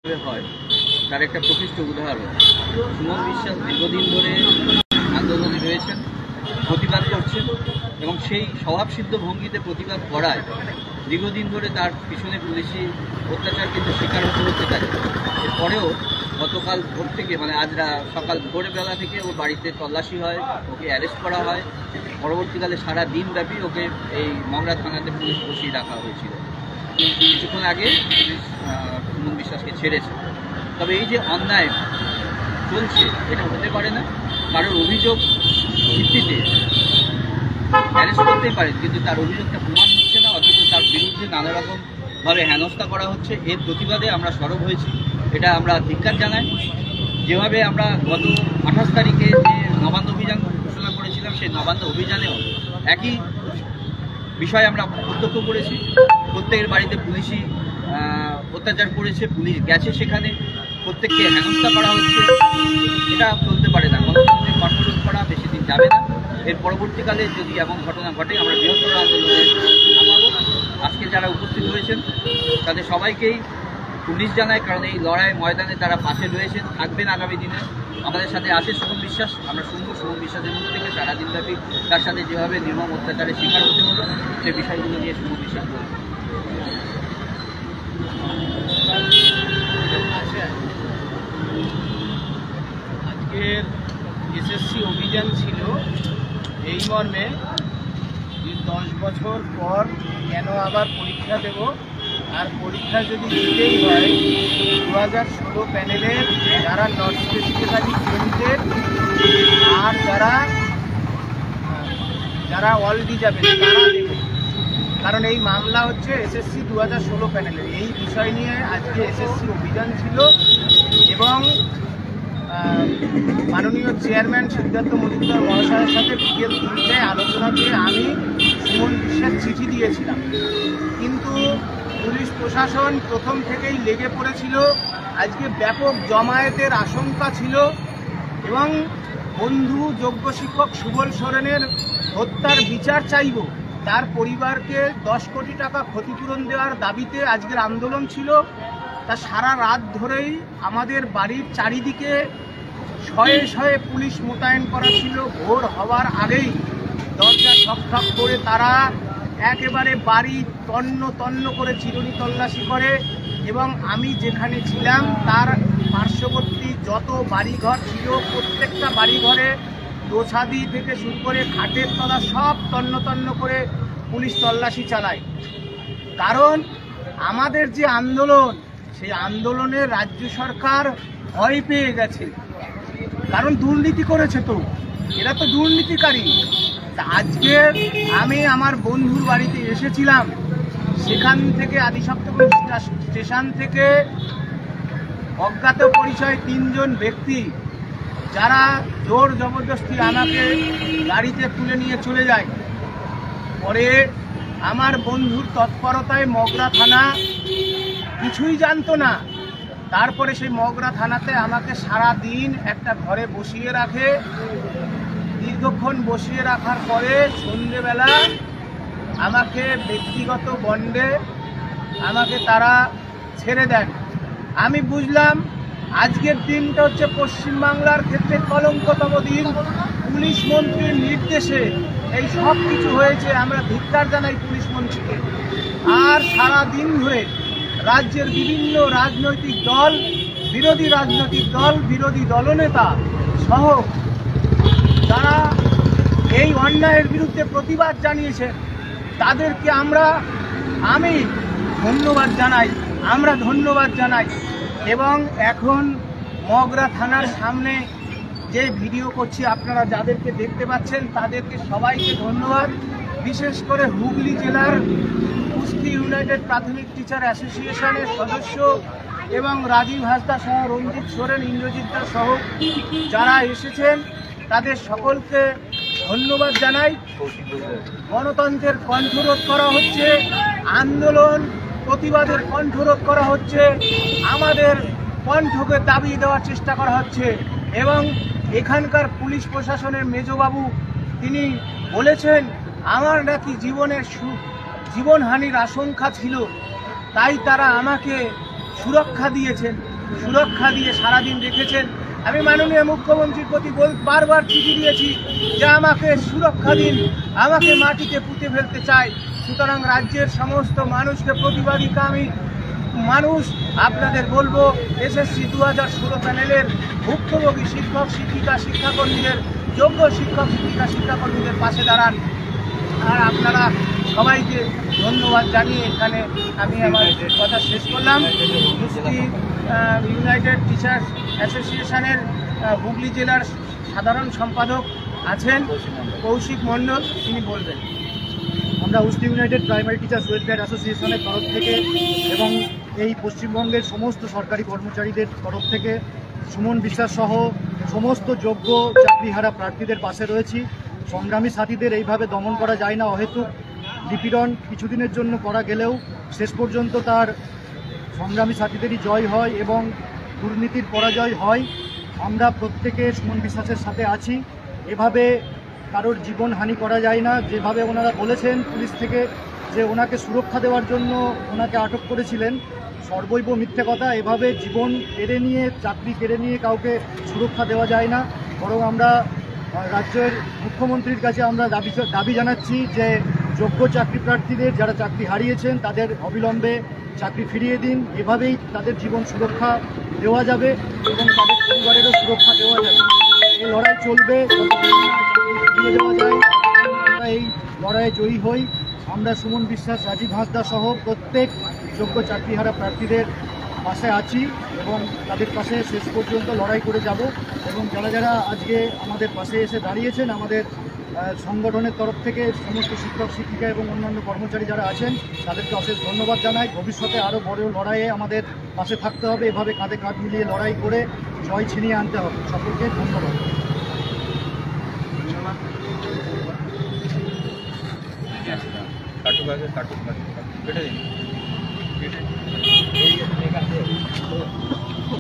হয় তার একটা প্রকৃষ্ট উদাহরণ। সুমন বিশ্বাস দীর্ঘদিন ধরে আন্দোলনে রয়েছেন, প্রতিবাদ করছেন এবং সেই স্বভাবসিদ্ধ ভঙ্গিতে প্রতিবাদ করায় দীর্ঘদিন ধরে তার পিছনে পুলিশি অত্যাচার কিন্তু শিকার হতে থাকে। এরপরেও গতকাল ভোর থেকে আজ সকাল ভোরবেলা থেকে ওর বাড়িতে তল্লাশি হয়, ওকে অ্যারেস্ট করা হয়। পরবর্তীকালে সারা দিনব্যাপী ওকে এই মংরা থানাতে পুলিশ বসিয়ে রাখা হয়েছিল। কিছুক্ষণ আগে পুলিশ সুমন বিশ্বাসকে ছেড়েছে। তবে এই যে অন্যায় চলছে এটা হতে পারে না। কারোর অভিযোগ ভিত্তিতে অ্যারেস্ট করতেই পারে, কিন্তু তার অভিযোগটা প্রমাণ হচ্ছে না, অথচ তার বিরুদ্ধে নানা রকমভাবে হেনস্থা করা হচ্ছে। এর প্রতিবাদে আমরা সরব হয়েছি, এটা আমরা ধিক্কার জানাই। যেভাবে আমরা গত 28 তারিখে যে নবান্ন অভিযান ঘোষণা করেছিলাম, সেই নবান্ন অভিযানেও একই বিষয় আমরা প্রত্যক্ষ করেছি। প্রত্যেকের বাড়িতে পুলিশি অত্যাচার করেছে, পুলিশ গেছে, সেখানে প্রত্যেককে হেনস্থা করা হচ্ছে। এটা চলতে পারে না। গণতন্ত্রের কণ্ঠরোধ করা বেশি দিন যাবে না। এর পরবর্তীকালে যদি এমন ঘটনা ঘটে আমরা বৃহত্তর আন্দোলনে নামাবো। আজকে যারা উপস্থিত হয়েছেন তাদের সবাইকেই পুলিশ জানায়, কারণ এই লড়াই ময়দানে তারা পাশে রয়েছেন, থাকবেন আগামী দিনে। আমাদের সাথে আছে সুমন বিশ্বাস, আমরা শুনবো সুমন বিশ্বাসের মুখ থেকে সারাদিনব্যাপী তার সাথে যেভাবে নির্মম অত্যাচারের শিকার হতে হলো সেই বিষয়গুলো নিয়ে সুমন বিশ্বাস বলব। আজকের এসএসসি অভিযান ছিল এই মর্মে যে 10 বছর পর কেন আবার পরীক্ষা দেব, আর পরীক্ষা যদি দিতেই হয় 2016 প্যানেলের যারা নন স্পেসিফিক্যালি কেন্দ্রের আর যারা অলরেডি যাবে তারা দেবে। কারণ এই মামলা হচ্ছে এসএসসি 2016 প্যানেলের। এই বিষয় নিয়ে আজকে এসএসসি অভিযান ছিল এবং মাননীয় চেয়ারম্যান সিদ্ধার্থ মজুমদার মহাশয়ের সাথে বিকেল 3টায় আলোচনা করে আমি সুমন বিশ্বাস চিঠি দিয়েছিলাম। কিন্তু পুলিশ প্রশাসন প্রথম থেকেই লেগে পড়েছিল। আজকে ব্যাপক জমায়েতের আশঙ্কা ছিল এবং বন্ধু যোগ্য শিক্ষক সুবল সোরেনের হত্যার বিচার চাইব, তার পরিবারকে 10 কোটি টাকা ক্ষতিপূরণ দেওয়ার দাবিতে আজকের আন্দোলন ছিল। তা সারা রাত ধরেই আমাদের বাড়ির চারিদিকে শয়ে শয়ে পুলিশ মোতায়েন করা ছিল। ভোর হওয়ার আগেই দরজা ঠকঠক করে তারা একেবারে বাড়ি তন্ন তন্ন করে চিরুনি তল্লাশি করে এবং আমি যেখানে ছিলাম তার পার্শ্ববর্তী যত বাড়িঘর ছিল প্রত্যেকটা বাড়িঘরে দোছাদি থেকে শুরু করে খাটের তলা সব তন্ন তন্ন করে পুলিশ তল্লাশি চালায়। কারণ আমাদের যে আন্দোলন, সেই আন্দোলনে রাজ্য সরকার ভয় পেয়ে গেছে, কারণ দুর্নীতি করেছে। তো এরা তো দুর্নীতিকারী। আজকে আমি আমার বন্ধুর বাড়িতে এসেছিলাম, সেখান থেকে আদিসপ্তপুর স্টেশন থেকে অজ্ঞাত পরিচয় 3 জন ব্যক্তি যারা জোর জবরদস্তি আমাকে গাড়িতে তুলে নিয়ে চলে যায়। পরে আমার বন্ধুর তৎপরতায় মগরা থানা কিছুই জানতো না। তারপরে সেই মগরা থানাতে আমাকে সারা দিন একটা ঘরে বসিয়ে রাখে। দীর্ঘক্ষণ বসিয়ে রাখার পরে সন্ধ্যেবেলা আমাকে ব্যক্তিগত বন্ডে আমাকে তারা ছেড়ে দেন। আমি বুঝলাম আজকের দিনটা হচ্ছে পশ্চিমবাংলার ক্ষেত্রে কলঙ্কতম দিন। পুলিশ মন্ত্রীর নির্দেশে এই সব কিছু হয়েছে, আমরা ধিক্কার জানাই পুলিশ মন্ত্রীকে। আর সারা দিন ধরে রাজ্যের বিভিন্ন রাজনৈতিক দল, বিরোধী রাজনৈতিক দল, বিরোধী দলনেতা সহ যারা এই অন্যায়ের বিরুদ্ধে প্রতিবাদ জানিয়েছে তাদেরকে আমি ধন্যবাদ জানাই, আমরা ধন্যবাদ জানাই। এবং এখন মগরা থানার সামনে যে ভিডিও করছি আপনারা যাদেরকে দেখতে পাচ্ছেন তাদেরকে সবাইকে ধন্যবাদ। বিশেষ করে হুগলি জেলার কুস্তি ইউনাইটেড প্রাথমিক টিচার অ্যাসোসিয়েশনের সদস্য এবং রাজীব হাসদা সহ রঞ্জিত সোরেন, ইন্দ্রজিৎ দাস সহ যারা এসেছেন তাদের সকলকে ধন্যবাদ জানাই। গণতন্ত্রের কণ্ঠরোধ করা হচ্ছে, আন্দোলন প্রতিবাদের কণ্ঠরোধ করা হচ্ছে, আমাদের কণ্ঠকে দাবিয়ে দেওয়ার চেষ্টা করা হচ্ছে। এবং এখানকার পুলিশ প্রশাসনের মেজবাবু তিনি বলেছেন আমার নাকি জীবনহানির আশঙ্কা ছিল, তাই তারা আমাকে সুরক্ষা দিয়েছেন। সুরক্ষা দিয়ে সারাদিন রেখেছেন। আমি মাননীয় মুখ্যমন্ত্রীর প্রতি বারবার চিঠি দিয়েছি যে আমাকে সুরক্ষা দিন, আমাকে মাটিতে পুঁতে ফেলতে চাই। সুতরাং রাজ্যের সমস্ত মানুষকে, প্রতিবাদীকামী মানুষ, আপনাদের বলবো SSC 2016 প্যানেলের ভুক্তভোগী শিক্ষক শিক্ষিকা শিক্ষাকর্মীদের, যোগ্য শিক্ষক শিক্ষিকা শিক্ষাকর্মীদের পাশে দাঁড়ান। আর আপনারা সবাইকে ধন্যবাদ জানিয়ে এখানে আমি আমার কথা শেষ করলাম। মুসলিম ইউনাইটেড টিচার্স অ্যাসোসিয়েশনের হুগলি জেলার সাধারণ সম্পাদক আছেন কৌশিক মণ্ডল, তিনি বলবেন। আমরা মুসলিম ইউনাইটেড প্রাইমারি টিচার্স ওয়েলফেয়ার অ্যাসোসিয়েশনের তরফ থেকে এবং এই পশ্চিমবঙ্গের সমস্ত সরকারি কর্মচারীদের তরফ থেকে সুমন বিশ্বাস সহ সমস্ত যোগ্য চাকরিহারা প্রার্থীদের পাশে রয়েছি। সংগ্রামী সাথীদের এইভাবে দমন করা যায় না। অহেতুক নিপীড়ন কিছুদিনের জন্য করা গেলেও শেষ পর্যন্ত তার সংগ্রামী সাথীদেরই জয় হয় এবং দুর্নীতির পরাজয় হয়। আমরা প্রত্যেকে সুমন বিশ্বাসের সাথে আছি। এভাবে কারোর জীবনহানি করা যায় না। যেভাবে ওনারা বলেছেন পুলিশ থেকে যে ওনাকে সুরক্ষা দেওয়ার জন্য ওনাকে আটক করেছিলেন, সর্বৈব মিথ্যে কথা। এভাবে জীবন কেড়ে নিয়ে, চাকরি কেড়ে নিয়ে কাউকে সুরক্ষা দেওয়া যায় না। বরং আমরা রাজ্যের মুখ্যমন্ত্রীর কাছে আমরা দাবি জানাচ্ছি যে যোগ্য চাকরি প্রার্থীদের যারা চাকরি হারিয়েছেন তাদের অবিলম্বে চাকরি ফিরিয়ে দিন। এভাবেই তাদের জীবন সুরক্ষা দেওয়া যাবে এবং তাদের পরিবারেরও সুরক্ষা দেওয়া যাবে। এই লড়াই চলবে, ফিরিয়ে দেওয়া যায়। আমরা এই লড়াইয়ে জয়ী হই। আমরা সুমন বিশ্বাস, রাজীব হাঁসদা সহ প্রত্যেক যোগ্য চাকরিহারা প্রার্থীদের পাশে আছি এবং তাদের পাশে শেষ পর্যন্ত লড়াই করে যাব। এবং যারা যারা আজকে আমাদের পাশে এসে দাঁড়িয়েছেন, আমাদের সংগঠনের তরফ থেকে সমস্ত শিক্ষক শিক্ষিকা এবং অন্যান্য কর্মচারী যারা আছেন তাদেরকে অশেষ ধন্যবাদ জানাই। ভবিষ্যতে আরও বড় লড়াইয়ে আমাদের পাশে থাকতে হবে। এভাবে কাঁধে কাঁধ মিলিয়ে লড়াই করে জয় ছিনিয়ে আনতে হবে। সকলকে ধন্যবাদ। কাটুক আগে, কাটুক কেটে দিন।